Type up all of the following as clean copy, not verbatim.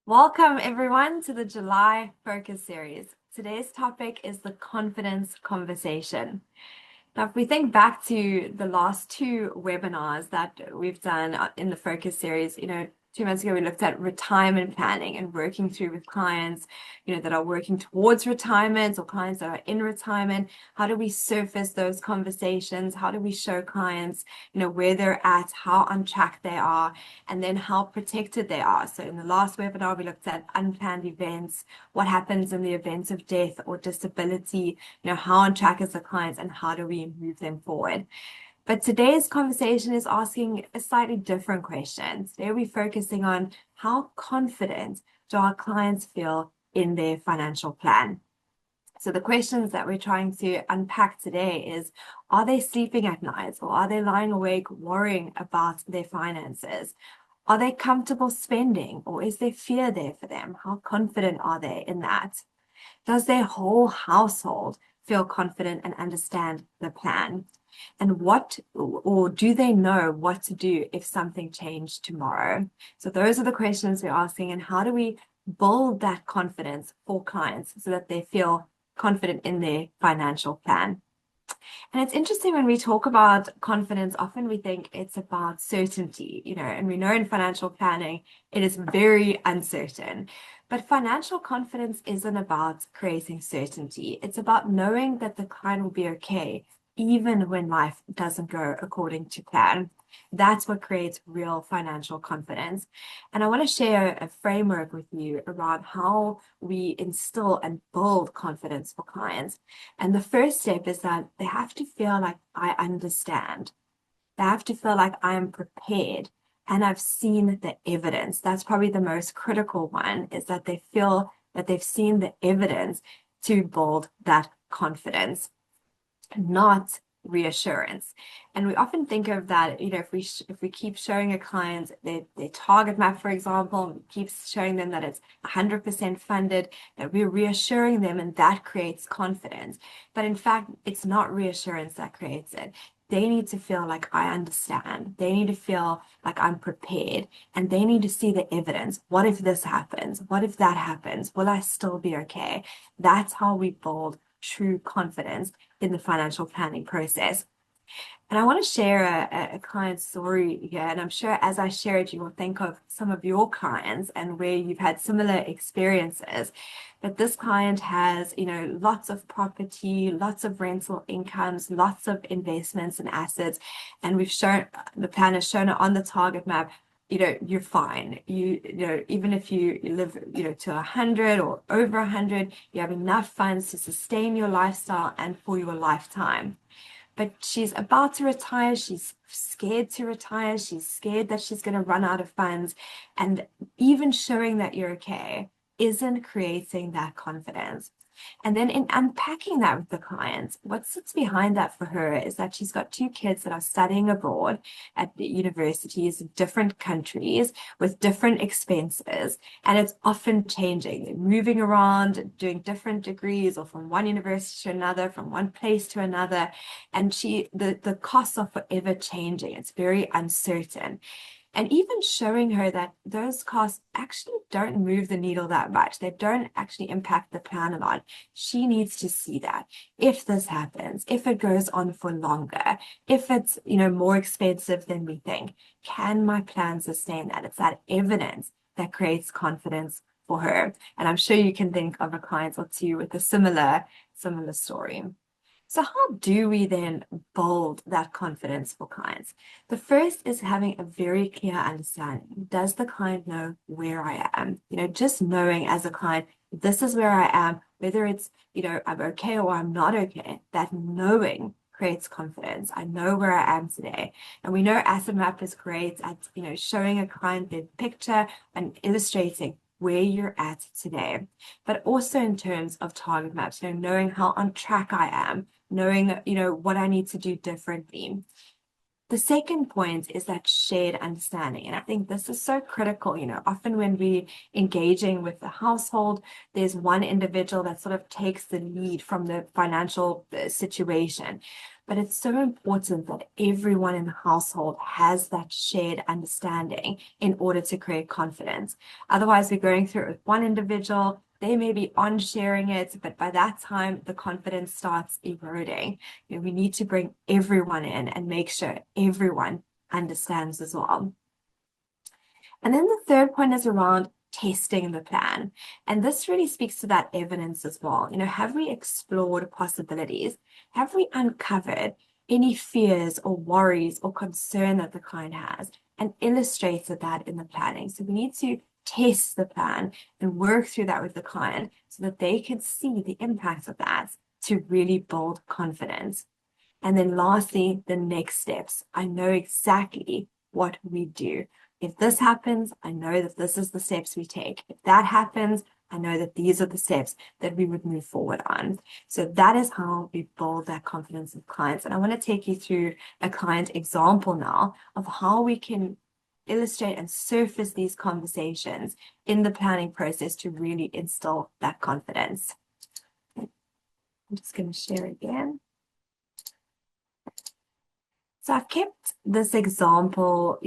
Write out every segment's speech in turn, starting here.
Welcome everyone to the July Focus Series. Today's topic is the confidence conversation. Now, if we think back to the last two webinars that we've done in the Focus Series, 2 months ago, we looked at retirement planning and working through with clients, that are working towards retirement or clients that are in retirement. How do we surface those conversations? How do we show clients, where they're at, how on track they are, and then how protected they are? So in the last webinar, we looked at unplanned events, what happens in the event of death or disability, how on track is the clients and how do we move them forward? But today's conversation is asking a slightly different question. Today we're focusing on how confident do our clients feel in their financial plan? So the questions that we're trying to unpack today is, are they sleeping at night or are they lying awake worrying about their finances? Are they comfortable spending or is there fear there for them? How confident are they in that? Does their whole household feel confident and understand the plan? And do they know what to do if something changed tomorrow? So those are the questions we're asking, and how do we build that confidence for clients so that they feel confident in their financial plan? And it's interesting when we talk about confidence, often we think it's about certainty, and we know in financial planning, it is very uncertain. But financial confidence isn't about creating certainty. It's about knowing that the client will be okay, even when life doesn't go according to plan. That's what creates real financial confidence. And I want to share a framework with you around how we instill and build confidence for clients. And the first step is that they have to feel like I understand. They have to feel like I am prepared and I've seen the evidence. That's probably the most critical one, is that they feel that they've seen the evidence to build that confidence, not reassurance. And we often think of that, if we keep showing a client their target map, for example, keeps showing them that it's 100% funded, that we're reassuring them and that creates confidence. But in fact, it's not reassurance that creates it. They need to feel like I understand. They need to feel like I'm prepared, and they need to see the evidence. What if this happens? What if that happens? Will I still be okay? That's how we build true confidence in the financial planning process. And I want to share a client story here. And I'm sure as I share it, you will think of some of your clients and where you've had similar experiences. But this client has, lots of property, lots of rental incomes, lots of investments and assets. And the plan has shown it on the target map. You're fine. Even if you live, to 100 or over 100, you have enough funds to sustain your lifestyle and for your lifetime. But she's about to retire. She's scared to retire. She's scared that she's going to run out of funds. And even showing that you're okay isn't creating that confidence. And then in unpacking that with the clients, what sits behind that for her is that she's got two kids that are studying abroad at the universities in different countries with different expenses. And it's often changing. They're moving around, doing different degrees, or from one university to another, from one place to another. And the costs are forever changing. It's very uncertain. And even showing her that those costs actually don't move the needle that much. They don't actually impact the plan a lot. She needs to see that. If this happens, if it goes on for longer, if it's, more expensive than we think, can my plan sustain that? It's that evidence that creates confidence for her. And I'm sure you can think of a client or two with a similar story. So how do we then build that confidence for clients? The first is having a very clear understanding. Does the client know where I am? Just knowing as a client, this is where I am, whether it's, I'm okay or I'm not okay, that knowing creates confidence. I know where I am today. And we know Asset Map is great at, showing a client their picture and illustrating where you're at today, but also in terms of target maps, knowing how on track I am, knowing, what I need to do differently. The second point is that shared understanding. And I think this is so critical. Often when we engaging with the household, there's one individual that sort of takes the lead from the financial situation. But it's so important that everyone in the household has that shared understanding in order to create confidence. Otherwise, we're going through it with one individual. They may be on sharing it, but by that time, the confidence starts eroding. We need to bring everyone in and make sure everyone understands as well. And then the third point is around testing the plan. And this really speaks to that evidence as well. Have we explored possibilities? Have we uncovered any fears or worries or concern that the client has and illustrated that in the planning? So we need to test the plan and work through that with the client so that they can see the impact of that to really build confidence. And then lastly, the next steps. I know exactly what we do. If this happens, I know that this is the steps we take. If that happens, I know that these are the steps that we would move forward on. So that is how we build that confidence with clients. And I want to take you through a client example now of how we can illustrate and surface these conversations in the planning process to really instill that confidence. I'm just going to share again. So I've kept this example,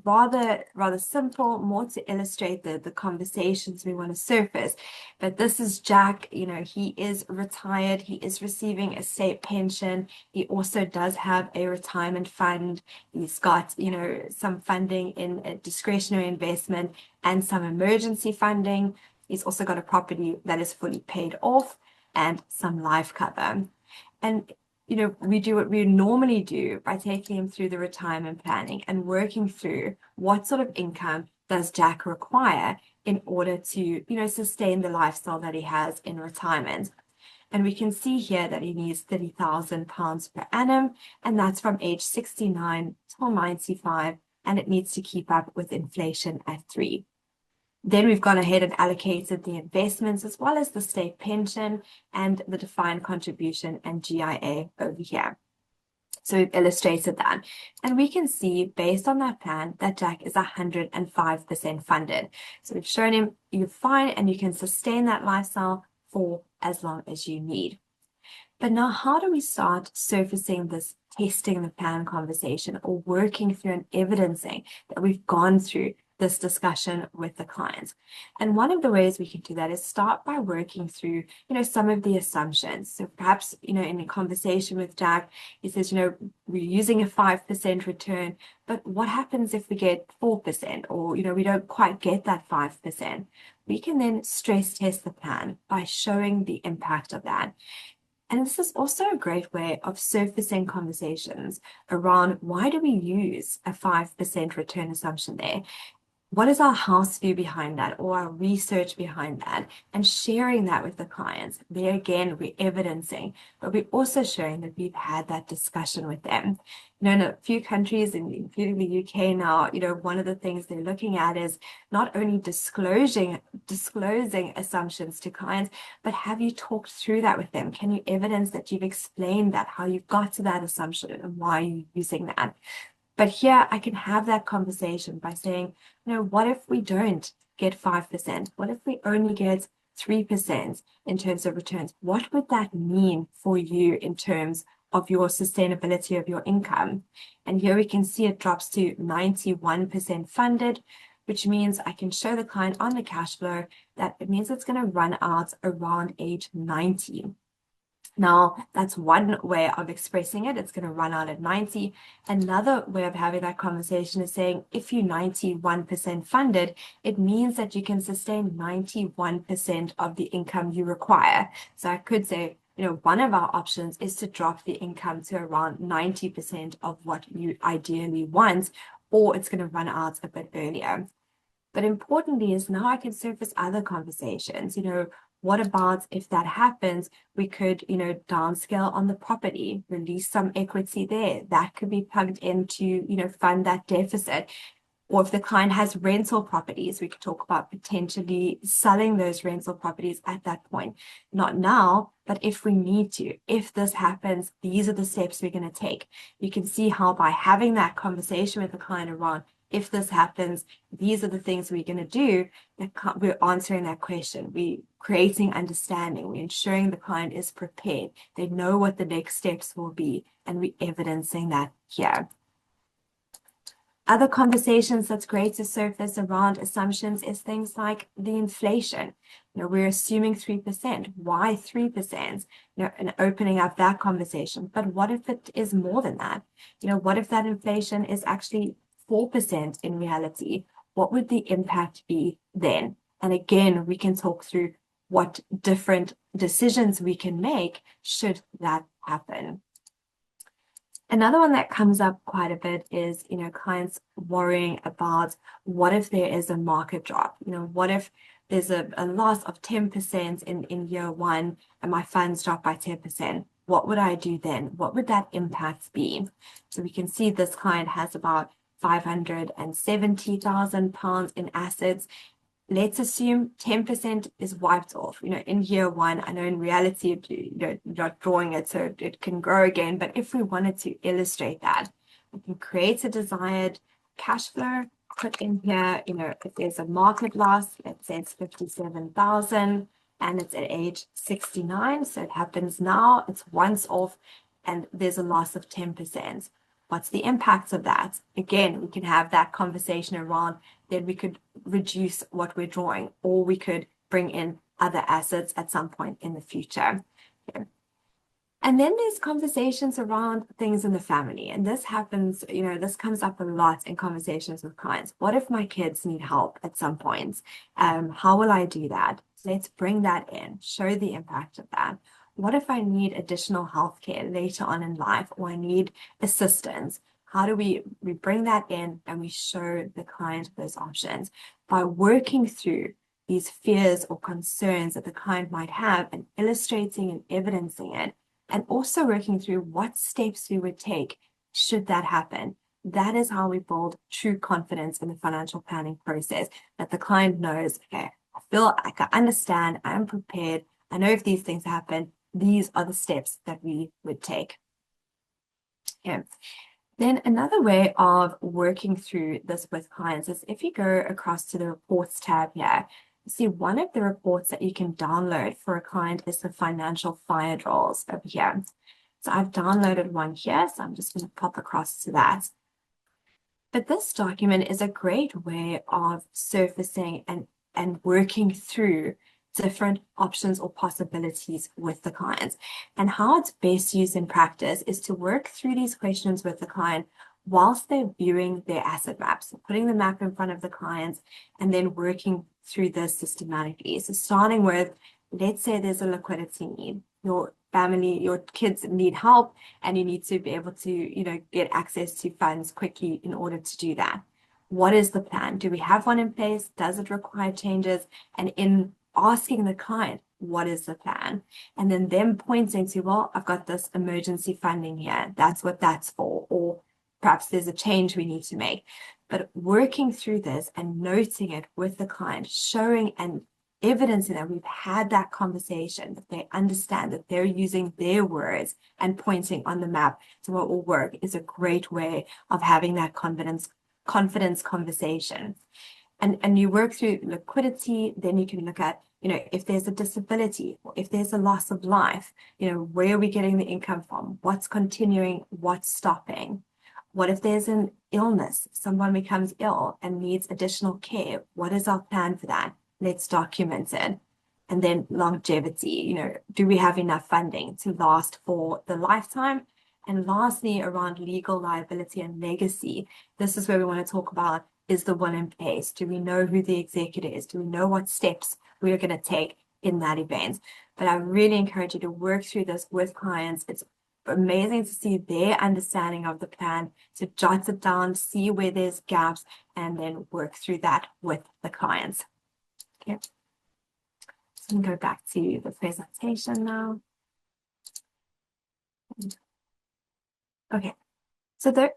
rather simple, more to illustrate the conversations we want to surface. But this is Jack, he is retired. He is receiving a state pension. He also does have a retirement fund. He's got, some funding in a discretionary investment and some emergency funding. He's also got a property that is fully paid off and some life cover. And we do what we normally do by taking him through the retirement planning and working through what sort of income does Jack require in order to, sustain the lifestyle that he has in retirement. And we can see here that he needs £30,000 per annum, and that's from age 69 till 95, and it needs to keep up with inflation at 3. Then we've gone ahead and allocated the investments as well as the state pension and the defined contribution and GIA over here. So we've illustrated that. And we can see based on that plan that Jack is 105% funded. So we've shown him you're fine and you can sustain that lifestyle for as long as you need. But now how do we start surfacing this testing the plan conversation or working through and evidencing that we've gone through this discussion with the client? And one of the ways we can do that is start by working through, some of the assumptions. So perhaps, in a conversation with Jack, he says, we're using a 5% return, but what happens if we get 4% or, we don't quite get that 5%? We can then stress test the plan by showing the impact of that. And this is also a great way of surfacing conversations around why do we use a 5% return assumption there? What is our house view behind that or our research behind that, and sharing that with the clients. There again, we're evidencing, but we're also showing that we've had that discussion with them. In a few countries, including the UK now, one of the things they're looking at is not only disclosing assumptions to clients, but have you talked through that with them? Can you evidence that you've explained that, how you got to that assumption and why you're using that? But here I can have that conversation by saying, what if we don't get 5%? What if we only get 3% in terms of returns? What would that mean for you in terms of your sustainability of your income? And here we can see it drops to 91% funded, which means I can show the client on the cash flow that it means it's going to run out around age 90. Now, that's one way of expressing it. It's going to run out at 90. Another way of having that conversation is saying, if you're 91% funded, it means that you can sustain 91% of the income you require. So I could say, one of our options is to drop the income to around 90% of what you ideally want, or it's going to run out a bit earlier. But importantly is now I can surface other conversations. What about if that happens, we could, downscale on the property, release some equity there. That could be plugged into, fund that deficit. Or if the client has rental properties, we could talk about potentially selling those rental properties at that point. Not now, but if we need to. If this happens, these are the steps we're going to take. You can see how by having that conversation with the client around, if this happens, these are the things we're going to do. We're answering that question. We're creating understanding. We're ensuring the client is prepared. They know what the next steps will be. and we're evidencing that here. Other conversations that's great to surface around assumptions is things like the inflation. We're assuming 3%. Why 3%? And opening up that conversation. But what if it is more than that? What if that inflation is actually 4% in reality? What would the impact be then? And again, we can talk through what different decisions we can make should that happen. Another one that comes up quite a bit is, clients worrying about what if there is a market drop? What if there's a loss of 10% in year one and my funds drop by 10%? What would I do then? What would that impact be? So we can see this client has about £570,000 in assets. Let's assume 10% is wiped off, in year one. I know in reality, you're not drawing it so it can grow again. But if we wanted to illustrate that, we can create a desired cash flow, put in here, if there's a market loss, let's say it's 57,000 and it's at age 69. So it happens now, it's once off and there's a loss of 10%. What's the impact of that? Again, we can have that conversation around then we could reduce what we're drawing, or we could bring in other assets at some point in the future. Okay. And then there's conversations around things in the family. And this happens, this comes up a lot in conversations with clients. What if my kids need help at some point? How will I do that? Let's bring that in, show the impact of that. What if I need additional healthcare later on in life, or I need assistance? How do we bring that in and we show the client those options by working through these fears or concerns that the client might have and illustrating and evidencing it, and also working through what steps we would take should that happen. That is how we build true confidence in the financial planning process, that the client knows, okay, I feel like I understand, I'm prepared, I know if these things happen, these are the steps that we would take. Okay. Then another way of working through this with clients is if you go across to the reports tab here, you see one of the reports that you can download for a client is the financial fire drills over here. So I've downloaded one here, so I'm just going to pop across to that. But this document is a great way of surfacing and working through different options or possibilities with the clients. And how it's best used in practice is to work through these questions with the client whilst they're viewing their asset maps, so putting the map in front of the clients and then working through this systematically. So starting with, let's say there's a liquidity need. Your family, your kids need help, and you need to be able to, get access to funds quickly in order to do that. What is the plan? Do we have one in place? Does it require changes? And in asking the client, what is the plan? And then them pointing to, well, I've got this emergency funding here. That's what that's for. Or perhaps there's a change we need to make. But working through this and noting it with the client, showing and evidencing that we've had that conversation, that they understand that they're using their words and pointing on the map to what will work, is a great way of having that confidence conversation. And you work through liquidity, then you can look at, if there's a disability or if there's a loss of life, where are we getting the income from? What's continuing? What's stopping? What if there's an illness? Someone becomes ill and needs additional care. What is our plan for that? Let's document it. And then longevity, do we have enough funding to last for the lifetime? And lastly, around legal liability and legacy, this is where we want to talk about, is the will in place? Do we know who the executor is? Do we know what steps we are going to take in that event? But I really encourage you to work through this with clients. It's amazing to see their understanding of the plan, to jot it down, see where there's gaps, and then work through that with the clients. Okay. So I'm going to go back to the presentation now. Okay. So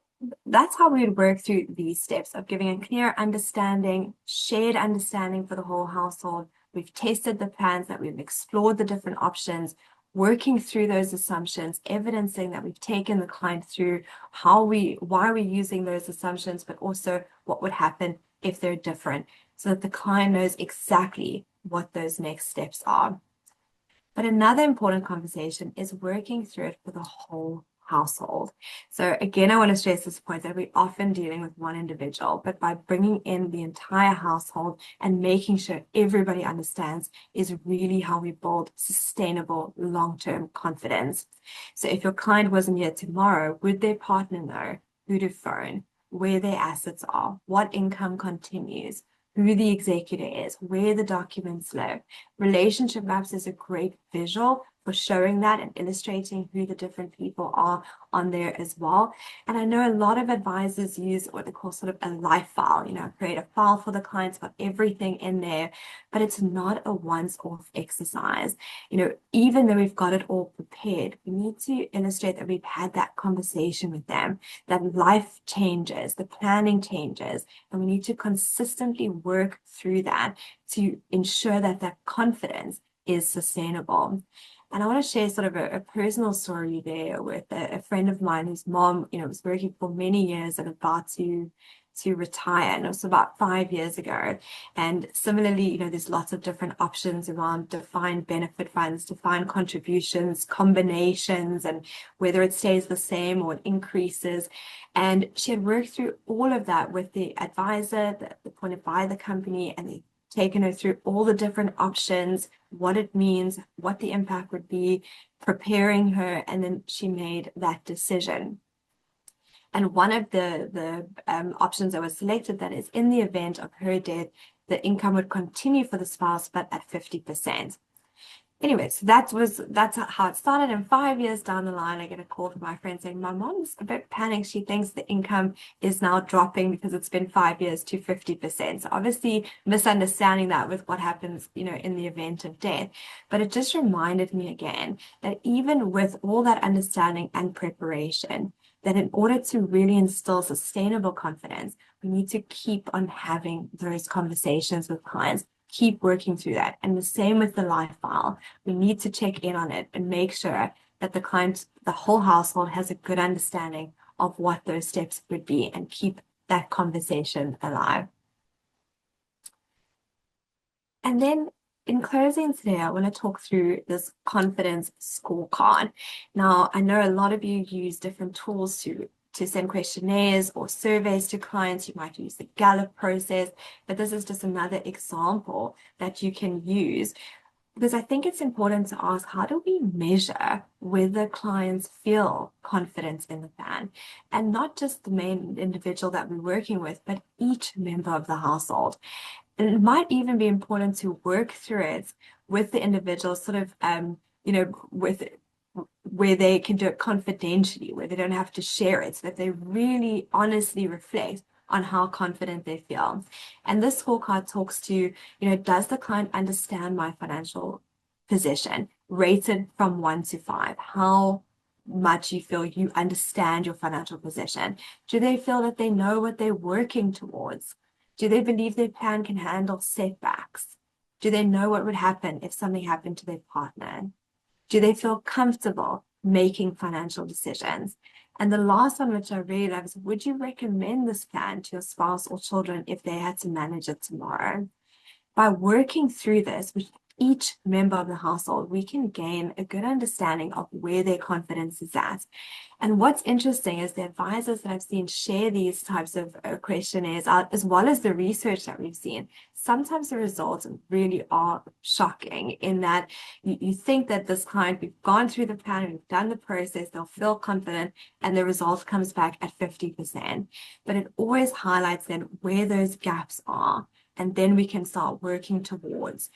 that's how we would work through these steps of giving a clear understanding, shared understanding for the whole household. We've tested the plans, that we've explored the different options, working through those assumptions, evidencing that we've taken the client through why we're using those assumptions, but also what would happen if they're different, so that the client knows exactly what those next steps are. But another important conversation is working through it for the whole household. So again, I want to stress this point that we're often dealing with one individual, but by bringing in the entire household and making sure everybody understands is really how we build sustainable long-term confidence. So if your client wasn't here tomorrow, would their partner know who to phone, where their assets are, what income continues, who the executor is, where the documents live? Relationship maps is a great visual for showing that and illustrating who the different people are on there as well. And I know a lot of advisors use what they call sort of a life file, create a file for the clients, got everything in there, but it's not a once-off exercise. Even though we've got it all prepared, we need to illustrate that we've had that conversation with them, that life changes, the planning changes, and we need to consistently work through that to ensure that that confidence is sustainable. And I want to share sort of a personal story there with a friend of mine whose mom, was working for many years and about to retire, and it was about 5 years ago. And similarly, there's lots of different options around defined benefit funds, defined contributions, combinations, and whether it stays the same or it increases. And she had worked through all of that with the advisor, the appointed by the company, and they taken her through all the different options, what it means, what the impact would be, preparing her, and then she made that decision. And one of the options that was selected, that is, in the event of her death, the income would continue for the spouse, but at 50%. Anyway, so that's how it started. And 5 years down the line, I get a call from my friend saying, my mom's a bit panicked. She thinks the income is now dropping because it's been 5 years to 50%. So obviously misunderstanding that with what happens, in the event of death. But it just reminded me again that even with all that understanding and preparation, that in order to really instill sustainable confidence, we need to keep on having those conversations with clients, keep working through that. And the same with the life file. We need to check in on it and make sure that the client, the whole household, has a good understanding of what those steps would be and keep that conversation alive. And then in closing today, I want to talk through this confidence scorecard. Now, I know a lot of you use different tools to send questionnaires or surveys to clients. You might use the Gallup process, but this is just another example that you can use, because I think it's important to ask, how do we measure whether clients feel confidence in the plan? And not just the main individual that we're working with, but each member of the household. And it might even be important to work through it with the individual, sort of, with where they can do it confidentially, where they don't have to share it, so that they really honestly reflect on how confident they feel. And this scorecard talks to, does the client understand my financial position, rated from 1 to 5? How much you feel you understand your financial position? Do they feel that they know what they're working towards? Do they believe their plan can handle setbacks? Do they know what would happen if something happened to their partner? Do they feel comfortable making financial decisions? And the last one, which I really love, is, would you recommend this plan to your spouse or children if they had to manage it tomorrow? By working through this with each member of the household, we can gain a good understanding of where their confidence is at. And what's interesting is the advisors that I've seen share these types of questionnaires out, as well as the research that we've seen. Sometimes the results really are shocking, in that you think that this client, we've gone through the plan, we've done the process, they'll feel confident, and the result comes back at 50%. But it always highlights then where those gaps are. And then we can start working towards,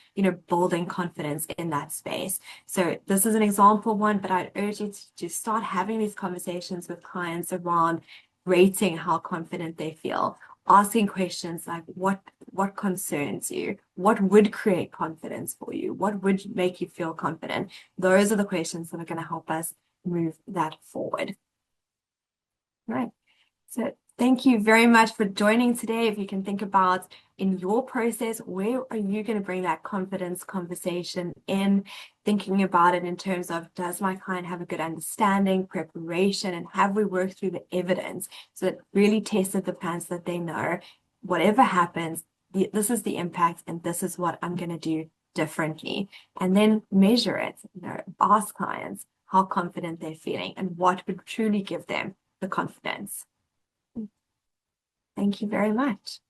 building confidence in that space. So this is an example one, but I'd urge you to start having these conversations with clients around rating how confident they feel, asking questions like, what concerns you? What would create confidence for you? What would make you feel confident? Those are the questions that are going to help us move that forward. Right. So thank you very much for joining today. If you can think about, in your process, where are you going to bring that confidence conversation in? Thinking about it in terms of, does my client have a good understanding, preparation, and have we worked through the evidence so that really tested the plans, so that they know whatever happens, this is the impact and this is what I'm going to do differently. And then measure it. Ask clients, how confident they're feeling and what would truly give them the confidence. Thank you very much.